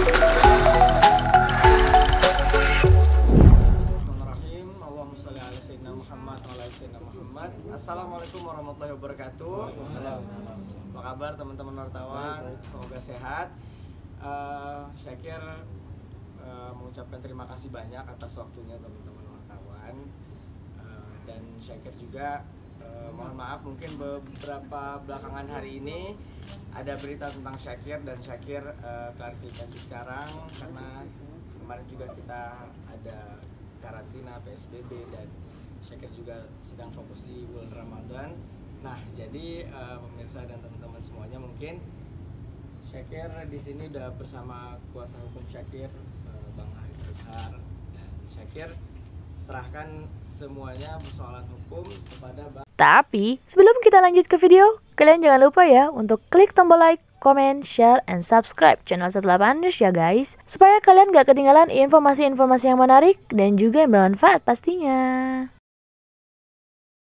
Bismillahirrahmanirrahim. Allahumma sholli ala sayyidina Muhammad wa ala sayyidina Muhammad. Assalamualaikum warahmatullahi wabarakatuh. Apa kabar teman-teman wartawan? Semoga sehat. Syakir mengucapkan terima kasih banyak atas waktunya teman-teman wartawan. Dan Syakir juga mohon maaf mungkin beberapa belakangan hari ini ada berita tentang Syakir dan Syakir klarifikasi sekarang karena kemarin juga kita ada karantina PSBB dan Syakir juga sedang fokus di bulan Ramadan. Nah, jadi pemirsa dan teman-teman semuanya mungkin Syakir di sini udah bersama kuasa hukum Syakir, Bang Haris Besar, dan Syakir serahkan semuanya persoalan hukum kepada Bang. Tapi sebelum kita lanjut ke video, kalian jangan lupa ya untuk klik tombol like, comment, share, and subscribe channel 18 News ya guys, supaya kalian gak ketinggalan informasi-informasi yang menarik dan juga yang bermanfaat pastinya.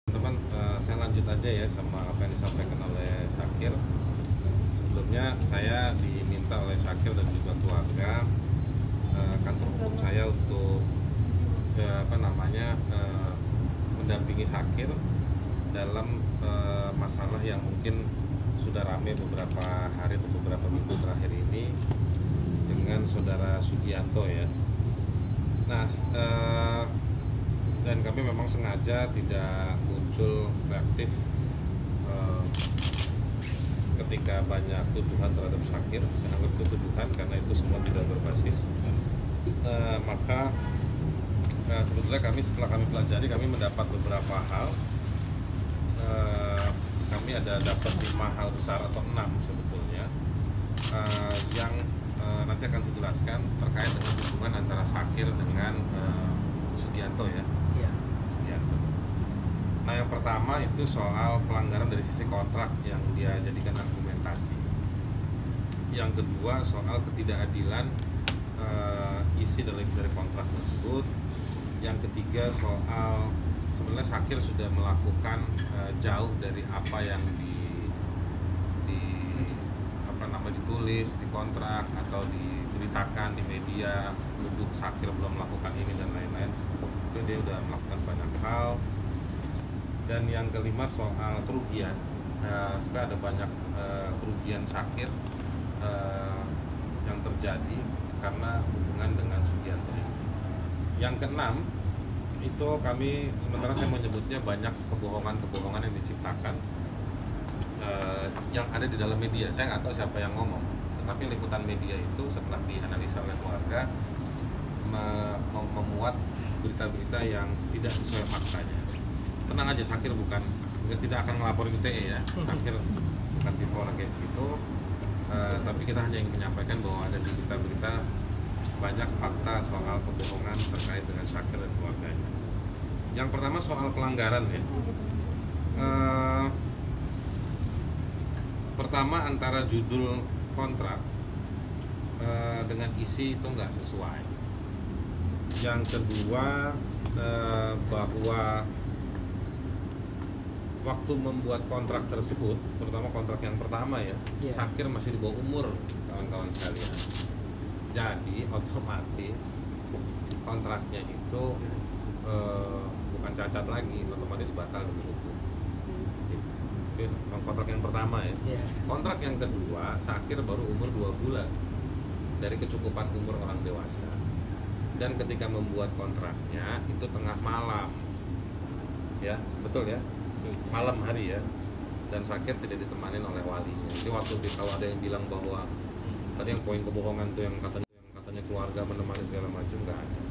Teman, saya lanjut aja ya sama apa yang disampaikan oleh Syakir. Sebelumnya saya diminta oleh Syakir dan juga keluarga kantor hukum saya untuk mendampingi Syakir dalam masalah yang mungkin sudah ramai beberapa hari atau beberapa minggu terakhir ini dengan saudara Sugianto ya. Nah, dan kami memang sengaja tidak muncul reaktif ketika banyak tuduhan terhadap Syakir. Saya anggap itu tuduhan karena itu semua tidak berbasis. Maka sebetulnya setelah kami pelajari, kami mendapat beberapa hal. Kami ada dapat 5 hal besar atau 6 sebetulnya yang nanti akan saya jelaskan terkait dengan hubungan antara Syakir dengan Sugianto ya. Iya. Sugianto. Nah, yang pertama itu soal pelanggaran dari sisi kontrak yang dia jadikan argumentasi. Yang kedua soal ketidakadilan isi dari kontrak tersebut. Yang ketiga soal sebenarnya Syakir sudah melakukan jauh dari apa yang ditulis di kontrak atau diberitakan di media, menuduh Syakir belum melakukan ini dan lain-lain. Itu dia sudah melakukan banyak hal. Dan yang kelima soal kerugian. Sebenarnya ada banyak kerugian Syakir yang terjadi karena hubungan dengan Sugianto. Yang keenam itu kami sementara saya menyebutnya banyak kebohongan yang diciptakan yang ada di dalam media. Saya nggak tahu siapa yang ngomong, tetapi liputan media itu setelah dianalisa oleh keluarga memuat berita-berita yang tidak sesuai faktanya. Tenang aja, Syakir tidak akan ngelaporin ITE ya. Syakir bukan tipe orang kayak begitu, tapi kita hanya ingin menyampaikan bahwa ada di berita-berita banyak fakta soal kebohongan terkait dengan Syakir dan keluarganya. Yang pertama soal pelanggaran ya. Pertama, antara judul kontrak dengan isi itu nggak sesuai. Yang kedua, bahwa waktu membuat kontrak tersebut, terutama kontrak yang pertama ya, Syakir masih di bawah umur kawan-kawan sekalian. Jadi otomatis kontraknya itu bukan cacat lagi, otomatis batal demi hukum. Itu kontrak yang pertama ya. Kontrak yang kedua, Syakir baru umur 2 bulan dari kecukupan umur orang dewasa. Dan ketika membuat kontraknya itu tengah malam. Ya, betul ya? Malam hari ya. Dan Syakir tidak ditemani oleh walinya. Jadi waktu kalau ada yang bilang bahwa tadi yang poin kebohongan tuh yang katanya keluarga menemani segala macam, nggak ada.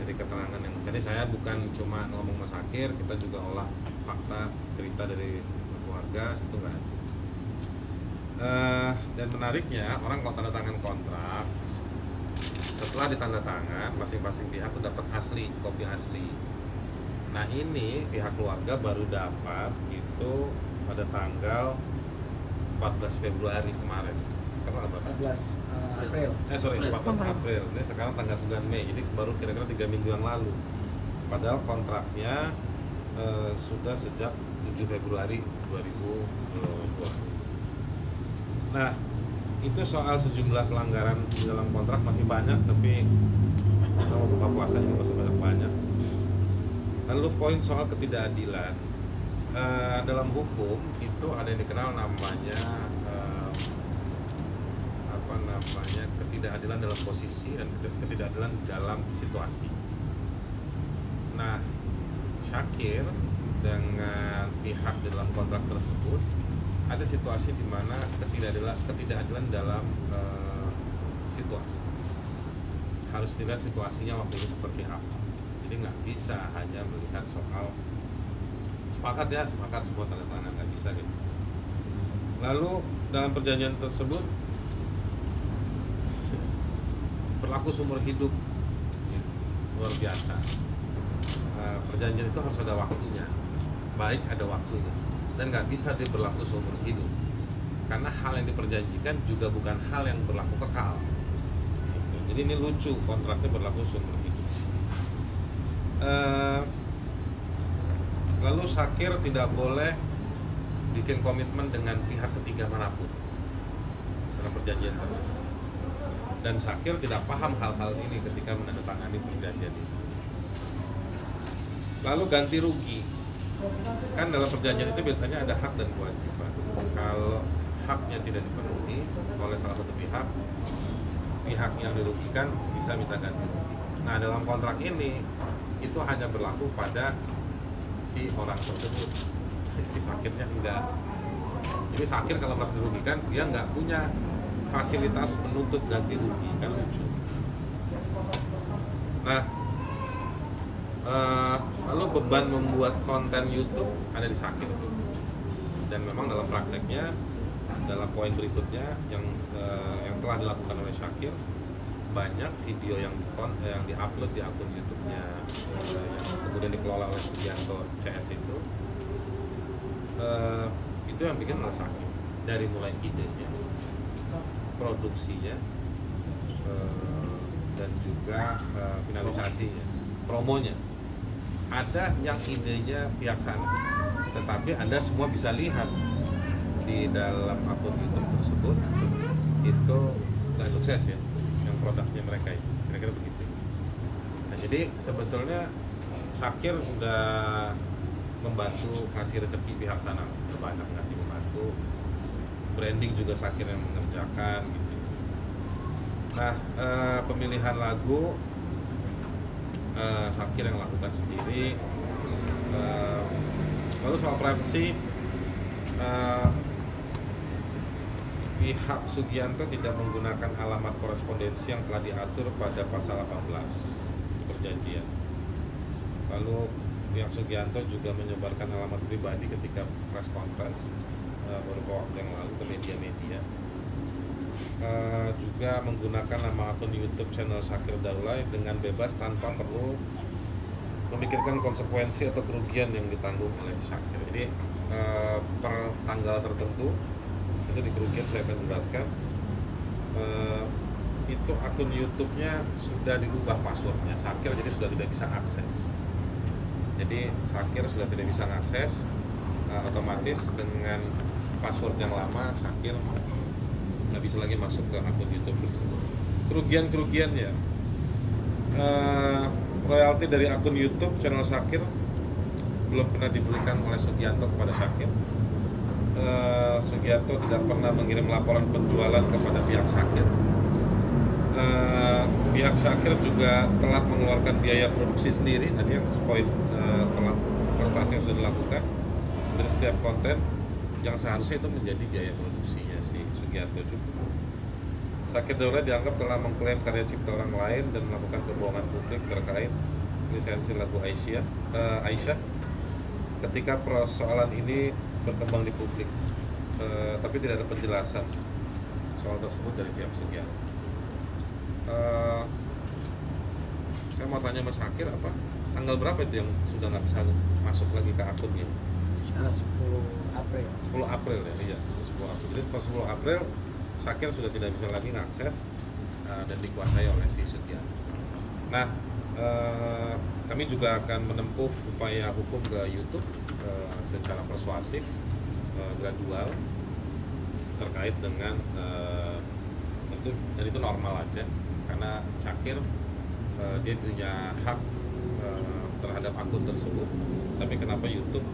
Dari keterangan yang saya bukan cuma ngomong sama Syakir, kita juga olah fakta cerita dari keluarga, itu nggak ada. Dan menariknya, orang kalau tanda tangan kontrak, setelah ditanda tangan masing-masing pihak tuh dapat kopi asli. Nah, ini pihak keluarga baru dapat itu pada tanggal 14 Februari kemarin. Sekarang apa? 14 April. 14 April. Ini sekarang tanggal 9 Mei. Jadi baru kira-kira 3 minggu yang lalu. Padahal kontraknya sudah sejak 7 Februari 2020. Nah, itu soal sejumlah pelanggaran di dalam kontrak masih banyak, tapi sama buka puasa juga masih banyak. Lalu poin soal ketidakadilan, dalam hukum itu ada yang dikenal namanya ketidakadilan dalam posisi dan ketidakadilan dalam situasi. Nah, Syakir dengan pihak dalam kontrak tersebut ada situasi di mana ketidakadilan dalam situasi. Harus dilihat situasinya waktu itu seperti apa. Jadi nggak bisa hanya melihat soal sepakat semua tanda tangan, nggak bisa gitu. Lalu dalam perjanjian tersebut berlaku seumur hidup, ya, luar biasa. Perjanjian itu harus ada waktunya, baik ada waktunya, dan nggak bisa dia berlaku seumur hidup, karena hal yang diperjanjikan juga bukan hal yang berlaku kekal. Jadi ini lucu, kontraknya berlaku seumur hidup. Lalu Syakir tidak boleh bikin komitmen dengan pihak ketiga manapun dalam perjanjian tersebut. Dan Syakir tidak paham hal-hal ini ketika menandatangani perjanjian ini. Lalu ganti rugi. Kan dalam perjanjian itu biasanya ada hak dan kewajiban. Kalau haknya tidak dipenuhi oleh salah satu pihak yang dirugikan bisa minta ganti rugi. Nah, dalam kontrak ini itu hanya berlaku pada si orang tersebut, si Syakirnya enggak. Jadi Syakir kalau merasa dirugikan, dia nggak punya fasilitas menuntut ganti rugi, kan lucu. Nah, lalu beban membuat konten YouTube ada di Syakir, dan memang dalam prakteknya, dalam poin berikutnya yang telah dilakukan oleh Syakir, banyak video yang diupload di akun YouTube-nya yang kemudian dikelola oleh Sugianto CS itu yang bikin oleh Syakir, dari mulai idenya, produksinya, dan juga finalisasinya, promonya. Ada yang idenya pihak sana, tetapi Anda semua bisa lihat di dalam akun YouTube tersebut itu nggak sukses ya, yang produknya mereka itu, kira-kira begitu. Nah, jadi sebetulnya Syakir udah membantu ngasih rezeki pihak sana, banyak ngasih membantu, branding juga Syakir yang mengerjakan gitu. Nah, pemilihan lagu Syakir yang lakukan sendiri. Lalu soal privacy, pihak Sugianto tidak menggunakan alamat korespondensi yang telah diatur pada pasal 18 perjanjian. Lalu pihak Sugianto juga menyebarkan alamat pribadi ketika press conference beberapa waktu yang lalu ke media-media. Juga menggunakan nama akun YouTube channel Syakir Daulay dengan bebas tanpa perlu memikirkan konsekuensi atau kerugian yang ditanggung oleh Syakir. Jadi per tanggal tertentu itu di kerugian saya akan jelaskan, itu akun YouTube-nya sudah dirubah passwordnya Syakir, jadi sudah tidak bisa akses. Jadi Syakir sudah tidak bisa akses, otomatis dengan password yang lama Syakir nggak bisa lagi masuk ke akun YouTube tersebut. Kerugiannya, royalti dari akun YouTube channel Syakir belum pernah diberikan oleh Sugianto kepada Syakir. Sugianto tidak pernah mengirim laporan penjualan kepada pihak Syakir. Pihak Syakir juga telah mengeluarkan biaya produksi sendiri, tadi yang poin telah prestasi yang sudah dilakukan dari setiap konten yang seharusnya itu menjadi biaya produksinya si Sugianto juga. Syakir Daulay dianggap telah mengklaim karya cipta orang lain dan melakukan kebohongan publik terkait lisensi lagu Aisyah ketika persoalan ini berkembang di publik, tapi tidak ada penjelasan soal tersebut dari pihak Sugianto. Saya mau tanya Mas Syakir, apa tanggal berapa itu yang sudah nggak bisa masuk lagi ke akunnya? 10 April. 10 April ya, iya 10 April. Jadi pas 10 April Syakir sudah tidak bisa lagi mengakses dan dikuasai oleh si Sugianto. Nah, kami juga akan menempuh upaya hukum ke YouTube secara persuasif, gradual terkait dengan itu normal aja karena Syakir dia punya hak terhadap akun tersebut, tapi kenapa YouTube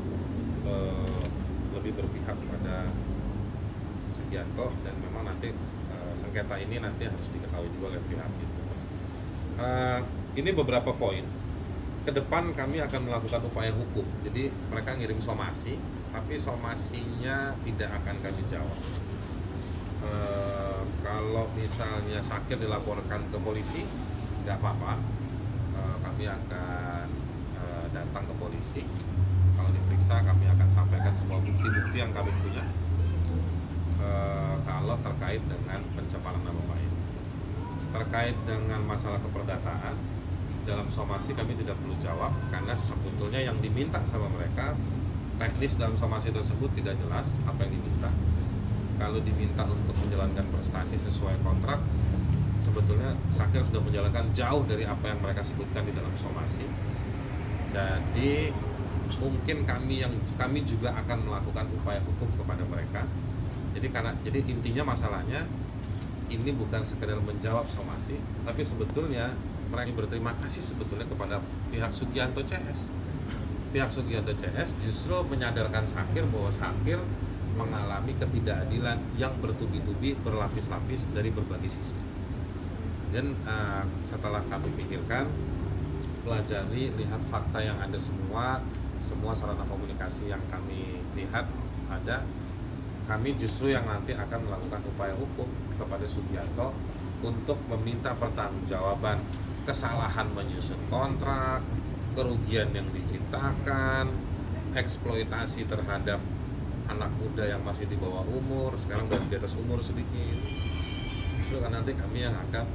lebih berpihak pada Sugianto, dan memang nanti sengketa ini nanti harus diketahui juga oleh pihak itu. Ini beberapa poin. Ke depan kami akan melakukan upaya hukum. Jadi mereka ngirim somasi, tapi somasinya tidak akan kami jawab. Kalau misalnya Syakir dilaporkan ke polisi, nggak apa-apa. Kami akan datang ke polisi. Kalau diperiksa, kami akan sampaikan semua bukti-bukti yang kami punya. Kalau terkait dengan pencemaran nama baik, terkait dengan masalah keperdataan, dalam somasi kami tidak perlu jawab karena sebetulnya yang diminta sama mereka teknis dalam somasi tersebut tidak jelas apa yang diminta. Kalau diminta untuk menjalankan prestasi sesuai kontrak, sebetulnya Syakir sudah menjalankan jauh dari apa yang mereka sebutkan di dalam somasi. Jadi mungkin kami juga akan melakukan upaya hukum kepada mereka. Jadi intinya masalahnya ini bukan sekedar menjawab somasi, tapi sebetulnya mereka berterima kasih sebetulnya kepada pihak Sugianto CS. Pihak Sugianto CS justru menyadarkan Syakir bahwa Syakir mengalami ketidakadilan yang bertubi-tubi, berlapis-lapis dari berbagai sisi. Dan setelah kami pikirkan, pelajari, lihat fakta yang ada semua sarana komunikasi yang kami lihat ada, kami justru yang nanti akan melakukan upaya hukum kepada Sugianto untuk meminta pertanggungjawaban kesalahan menyusun kontrak, kerugian yang diciptakan, eksploitasi terhadap anak muda yang masih di bawah umur, sekarang udah di atas umur sedikit. Justru kan nanti kami yang akan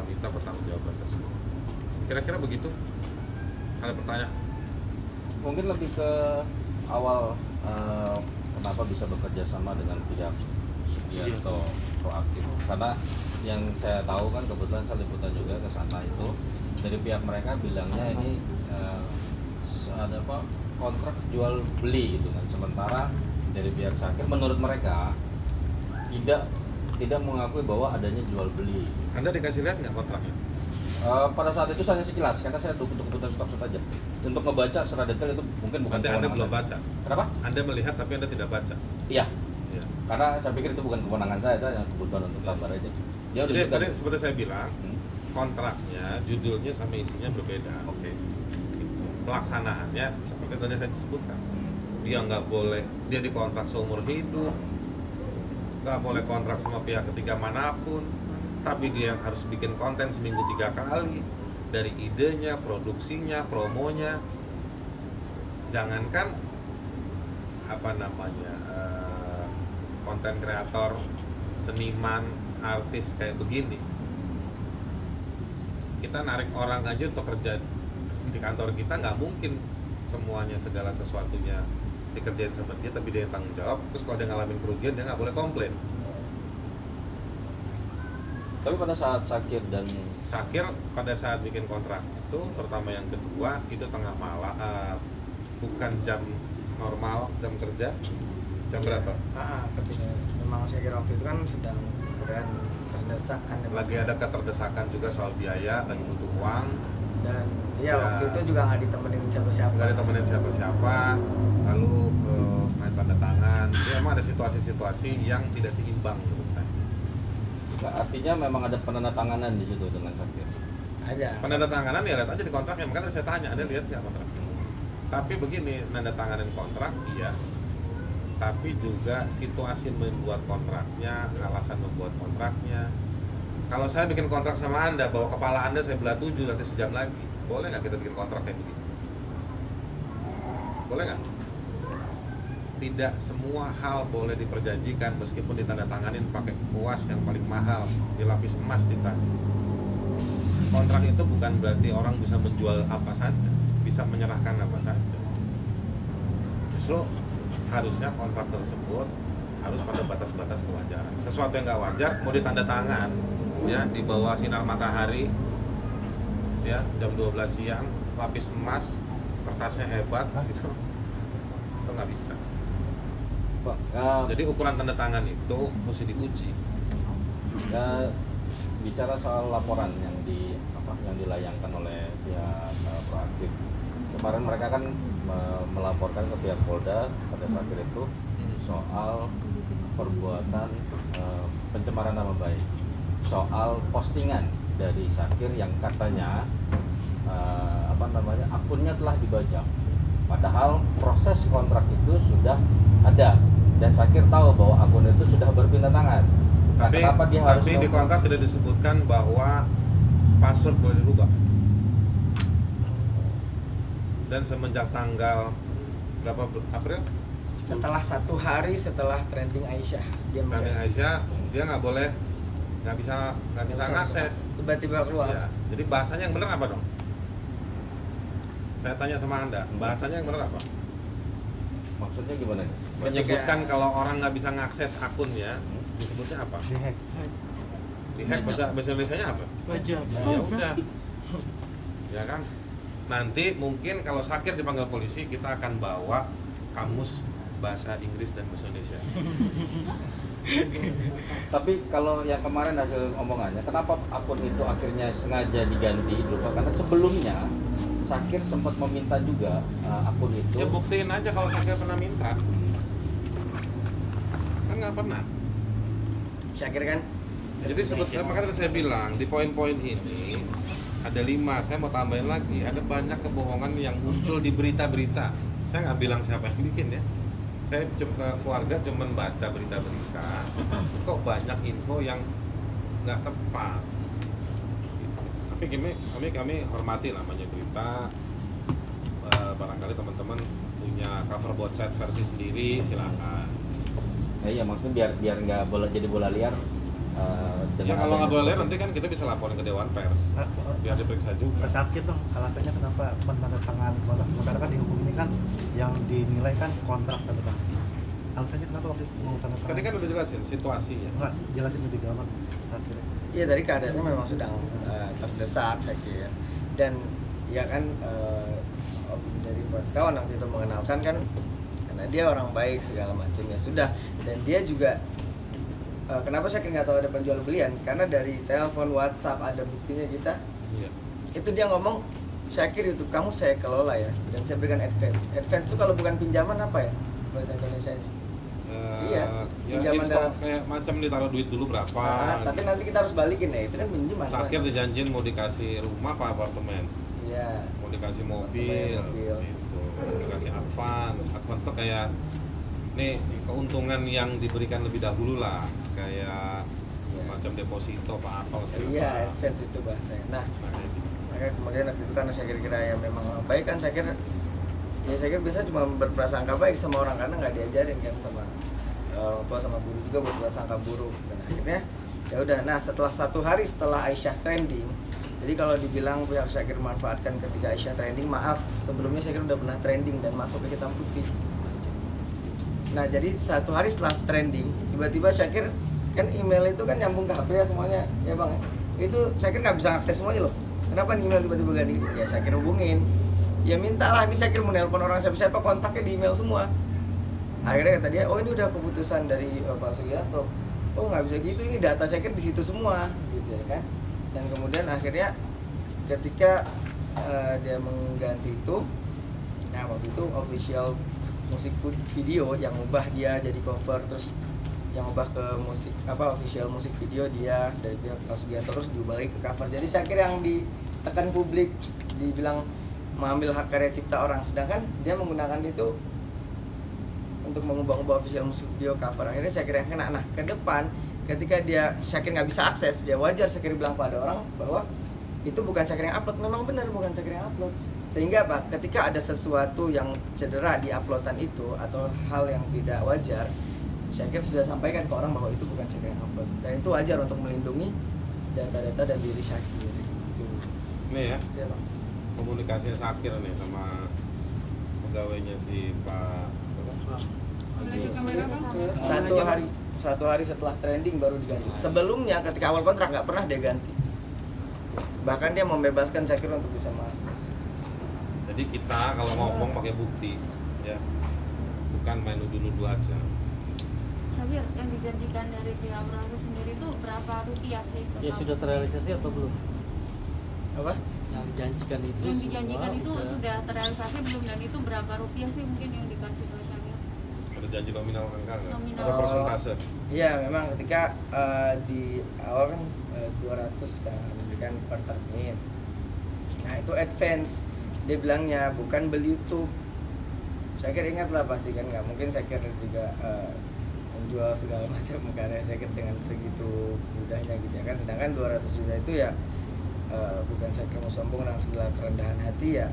minta pertanggungjawaban tersebut. Kira-kira begitu. Ada pertanyaan? Mungkin lebih ke awal kenapa bisa bekerja sama dengan pihak Sugianto proaktif, karena yang saya tahu kan kebetulan saya liputan juga ke sana itu dari pihak mereka bilangnya ini ada apa kontrak jual beli gitu kan, sementara dari pihak Syakir menurut mereka tidak mengakui bahwa adanya jual beli. Anda dikasih lihat nggak kontraknya? Pada saat itu hanya sekilas karena saya untuk kebutuhan stop aja. Untuk ngebaca secara detail itu mungkin bukan. Berarti Anda belum baca. Kenapa? Anda melihat tapi Anda tidak baca. Iya. Ya. Karena saya pikir itu bukan kewenangan saya yang kebutuhan untuk gambar aja. Jadi seperti saya bilang, kontraknya, judulnya sama isinya berbeda. Oke. Pelaksanaannya seperti tadi saya sebutkan. Dia nggak boleh, dia dikontrak seumur hidup, nggak boleh kontrak sama pihak ketiga manapun, tapi dia yang harus bikin konten seminggu 3 kali, dari idenya, produksinya, promonya. Jangankan konten kreator, seniman, artis kayak begini, kita narik orang aja untuk kerja di kantor kita, nggak mungkin semuanya segala sesuatunya dikerjain sama dia, tapi dia yang tanggung jawab. Terus kalau dia ngalamin kerugian, dia nggak boleh komplain. Tapi pada saat Syakir pada saat bikin kontrak itu, terutama yang kedua itu tengah malam, bukan jam normal, jam kerja. Jam berapa? Ketika memang Syakir waktu itu kan sedang keadaan terdesak kan. Lagi ada keterdesakan juga soal biaya, lagi butuh uang. Dan waktu itu juga nggak ditemenin siapa-siapa. Nggak ditemenin siapa-siapa, lalu main tanda tangan. Jadi memang ada situasi-situasi yang tidak seimbang menurut saya. artinya memang ada penandatanganan di situ dengan Syakir. Ada. Penandatanganan ya lihat aja di kontraknya. Makanya saya tanya, Anda lihat nggak kontraknya? Tapi begini, nandatanganin kontrak iya, tapi juga situasi membuat kontraknya, alasan membuat kontraknya. Kalau saya bikin kontrak sama Anda, bawa kepala Anda saya belah 7 nanti sejam lagi, boleh nggak kita bikin kontrak kayak begitu? Boleh nggak? Tidak semua hal boleh diperjanjikan meskipun ditandatanganin pakai kuas yang paling mahal, dilapis emas ditanya. Kontrak itu bukan berarti orang bisa menjual apa saja, bisa menyerahkan apa saja. Justru harusnya kontrak tersebut harus pada batas-batas kewajaran. Sesuatu yang nggak wajar mau ditandatangan ya di bawah sinar matahari ya jam 12 siang, lapis emas, kertasnya hebat gitu, itu nggak bisa. Pak, Jadi ukuran tanda tangan itu mesti diuji. Nah, bicara soal laporan yang dilayangkan oleh pihak proaktif. Kemarin mereka kan melaporkan ke pihak Polda pada saat itu soal perbuatan pencemaran nama baik, soal postingan dari Syakir yang katanya akunnya telah dibajak. Padahal proses kontrak itu sudah ada dan Syakir tahu bahwa akun itu sudah berpindah tangan. Nah, kenapa dia harus di kontrak tidak disebutkan bahwa password boleh dirubah. Dan semenjak tanggal berapa April? Setelah 1 hari setelah trending Aisyah, dia nggak bisa ngakses. Tiba-tiba keluar. Ya, jadi bahasanya yang benar apa dong? Saya tanya sama Anda, bahasanya yang benar apa? Maksudnya gimana? Menyebutkan kalau orang nggak bisa ngakses akunnya, disebutnya apa? Dihack. Dihack bahasa Indonesia-nya apa? Bajak. Ya udah. Ya kan? Nanti mungkin kalau Syakir dipanggil polisi, kita akan bawa kamus bahasa Inggris dan bahasa Indonesia. Tapi kalau yang kemarin hasil omongannya, kenapa akun itu akhirnya sengaja diganti itu? Karena sebelumnya Syakir sempat meminta juga akun itu. Ya buktiin aja kalau Syakir pernah minta. Kan nggak pernah. Syakir kan. Jadi sebetulnya makanya saya bilang di poin-poin ini ada 5, saya mau tambahin lagi, ada banyak kebohongan yang muncul di berita-berita. Saya nggak bilang siapa yang bikin ya. Saya keluarga cuma baca berita-berita, kok banyak info yang nggak tepat. Tapi kami hormati namanya berita. Barangkali teman-teman punya cover website versi sendiri, silakan. Iya, maksudnya biar nggak jadi bola liar. Ya kalau nggak boleh nanti kan kita bisa laporin ke Dewan Pers biar diperiksa juga. Sakit dong, alasannya kenapa penandatangan kontrak? Karena kan di hukum ini kan yang dinilai kan kontrak tanda. Alasannya kenapa waktu itu mau tanda tangan? Tadi kan udah jelasin situasinya. Enggak, jelasin lebih dalam Sakir. Iya, tadi keadaannya memang sedang terdesak Syakir. Dan ya kan dari buat kawan waktu itu mengenalkan kan karena dia orang baik segala macam ya sudah, dan dia juga kenapa Syakir nggak tahu ada penjual belian, karena dari telepon, WhatsApp ada buktinya kita. Iya. Itu dia ngomong, Syakir itu kamu saya kelola ya, dan saya berikan advance. Advance itu kalau bukan pinjaman apa ya bahasa Indonesianya? Iya, ya pinjaman dalam kayak macam ditaruh duit dulu berapa. tapi nanti kita harus balikin ya, itu kan pinjaman. Syakir dijanjin mau dikasih rumah apa apartemen, Iya. mau dikasih mobil, Mobil. gitu. Mau dikasih advance itu kayak nih keuntungan yang diberikan lebih dahulu lah, kayak semacam deposito apa Iya, advance itu bahasanya. Nah, makanya kemudian waktu itu karena saya kira ya memang orang baik kan, saya kira biasa cuma berprasangka baik sama orang karena nggak diajarin kan sama orang tua, sama guru juga berprasangka buruk. Dan akhirnya ya udah. Nah, setelah 1 hari setelah Aisyah trending, jadi kalau dibilang pihak Syakir manfaatkan ketika Aisyah trending, maaf, sebelumnya Syakir udah pernah trending dan masuk ke hitam putih. Nah, jadi 1 hari setelah trending, tiba-tiba Syakir kan email itu kan nyambung ke HP ya semuanya, ya bang. Itu Syakir nggak bisa akses semuanya loh. Kenapa nih email tiba-tiba ganti? Ya Syakir hubungin. Ya mintalah, ini Syakir mau nelpon orang siapa-siapa, kontaknya di email semua. Akhirnya kata dia, oh ini udah keputusan dari Pak Sugiarto. Oh nggak bisa gitu, ini data Syakir di situ semua, gitu ya kan. Dan kemudian akhirnya ketika dia mengganti itu, nah waktu itu official musik video yang ubah dia jadi cover, terus yang ubah ke musik official musik video dia dari pihak Pak Sugiarto, terus diubah lagi ke cover. Jadi Syakir yang ditekan publik, dibilang mengambil hak karya cipta orang, sedangkan dia menggunakan itu untuk mengubah-ubah official musik video cover. Akhirnya Syakir yang kena. Nah, ke depan ketika Syakir nggak bisa akses, dia wajar Syakir bilang pada orang bahwa itu bukan Syakir yang upload. Memang benar bukan Syakir yang upload. Sehingga apa? Ketika ada sesuatu yang cedera di uploadan itu atau hal yang tidak wajar, Syakir sudah sampaikan ke orang bahwa itu bukan Syakir yang upload. Dan itu wajar untuk melindungi data-data dan diri Syakir. Nih ya, Ya, Bang. komunikasinya Syakir nih sama pegawainya si Pak Satu hari setelah trending baru diganti. Sebelumnya ketika awal kontrak nggak pernah dia ganti. Bahkan dia membebaskan Syakir untuk bisa masuk. Jadi kita kalau ngomong pakai bukti, ya, bukan main nuduh-nuduh aja. Syakir, yang dijanjikan dari pihak Prabu sendiri itu berapa berapa rupiah sih Ya total? sudah terrealisasi atau belum? Apa? Yang dijanjikan itu Yang semua dijanjikan itu udah- sudah terrealisasi belum, dan itu berapa rupiah sih mungkin yang dikasih ke Syahir? Ada janji nominal angka nggak? Nominal. Ada persentase? Iya, memang ketika di awal kan 200 kan diberikan per termin. Nah itu advance, dia bilangnya bukan beli YouTube. Saya kira ingat lah pasti kan, nggak mungkin saya kira juga menjual segala macam karya saya kira dengan segitu mudahnya gitu ya kan. Sedangkan 200 juta itu ya bukan saya kira mau sombong dengan segala kerendahan hati ya.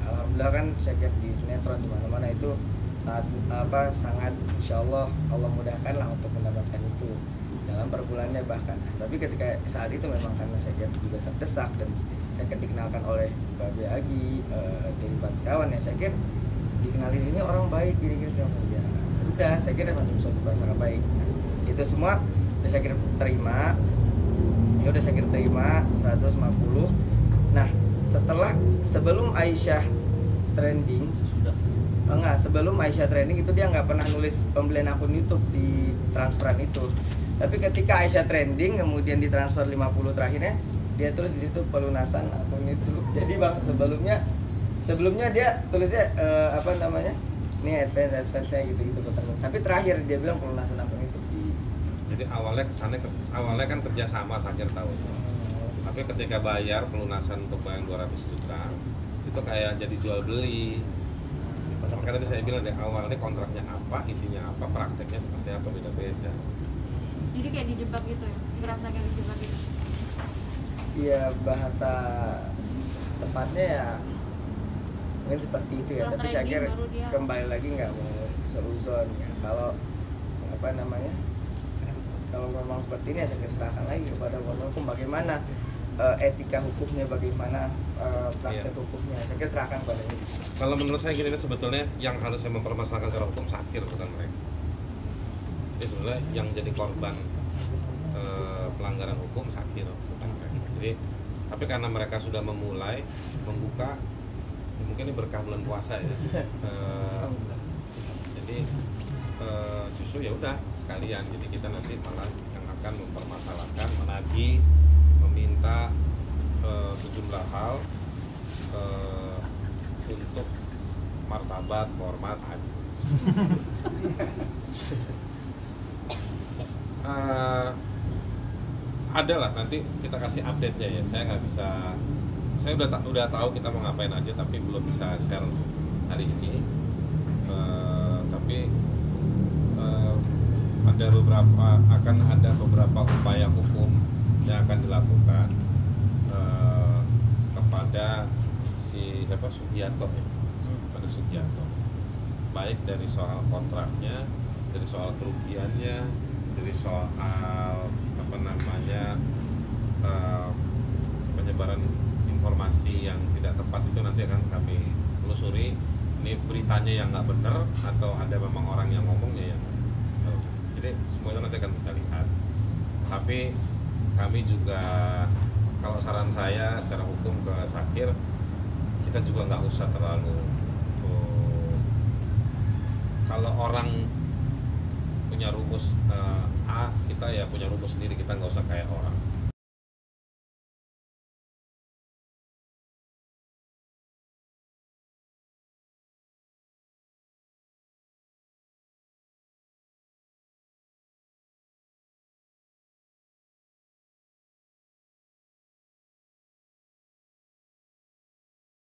Alhamdulillah kan saya kira di sinetron di mana-mana itu sangat insya Allah mudahkan lah untuk mendapatkan itu dalam per bulannya bahkan. Tapi ketika saat itu memang karena saya kira juga terdesak dan saya kira dikenalkan oleh Mbak Agi dari Pak Sekawan ya, saya kira dikenalin ini orang baik gini-gini segala macam ya. Udah saya kira masih bisa sangat baik. Itu semua udah saya kira terima. Ya udah saya kira terima 150. Nah, sebelum Aisyah trending sudah. Sebelum Aisyah trending itu dia nggak pernah nulis pembelian akun YouTube di transferan itu. Tapi ketika Aisyah trending kemudian ditransfer 50 terakhirnya dia tulis di situ pelunasan akun YouTube. Jadi Bang sebelumnya dia tulisnya ini advance-nya gitu-gitu. Tapi terakhir dia bilang pelunasan akun YouTube di. Jadi awalnya kan kerjasama Syahir tahu. Tapi ketika bayar pelunasan untuk bayar 200 juta itu kayak jadi jual beli. Makanya tadi saya bilang dari awal ini kontraknya apa, isinya apa, prakteknya seperti apa, beda-beda. Jadi kayak dijebak gitu ya, ngerasa kayak dijebak gitu. Iya, bahasa tepatnya ya mungkin seperti itu ya. Setelah Tapi saya kira baru dia- kembali lagi nggak mau seuzon ya. Kalau kalau memang seperti ini ya saya kira serahkan lagi kepada kuasa hukum bagaimana etika hukumnya, bagaimana praktek Iya. hukumnya. Saya kira serahkan pada ini. Kalau menurut saya gini, sebetulnya yang harusnya mempermasalahkan secara hukum Syahir bukan mereka. Jadi sebenarnya yang jadi korban pelanggaran hukum Syahir bukan mereka. Jadi tapi karena mereka sudah memulai membuka, ya mungkin ini berkah bulan puasa ya. Jadi justru ya udah sekalian. Jadi kita nanti malah yang akan mempermasalahkan, menagih, meminta sejumlah hal untuk martabat, hormat, haji. Ada lah nanti kita kasih update-nya ya. Saya nggak bisa, saya udah tahu kita mau ngapain aja tapi belum bisa share hari ini. Tapi akan ada beberapa upaya hukum yang akan dilakukan kepada Sugianto ya, kepada Sugianto, baik dari soal kontraknya, dari soal kerugiannya, dari soal penyebaran informasi yang tidak tepat itu nanti akan kami telusuri. Ini beritanya yang nggak benar atau ada memang orang yang ngomongnya yang jadi semua itu nanti akan kita lihat. Tapi kami juga, kalau saran saya secara hukum ke Syahir, kita juga nggak usah terlalu kalau orang punya rumus A, kita ya punya rumus sendiri, kita nggak usah kayak orang.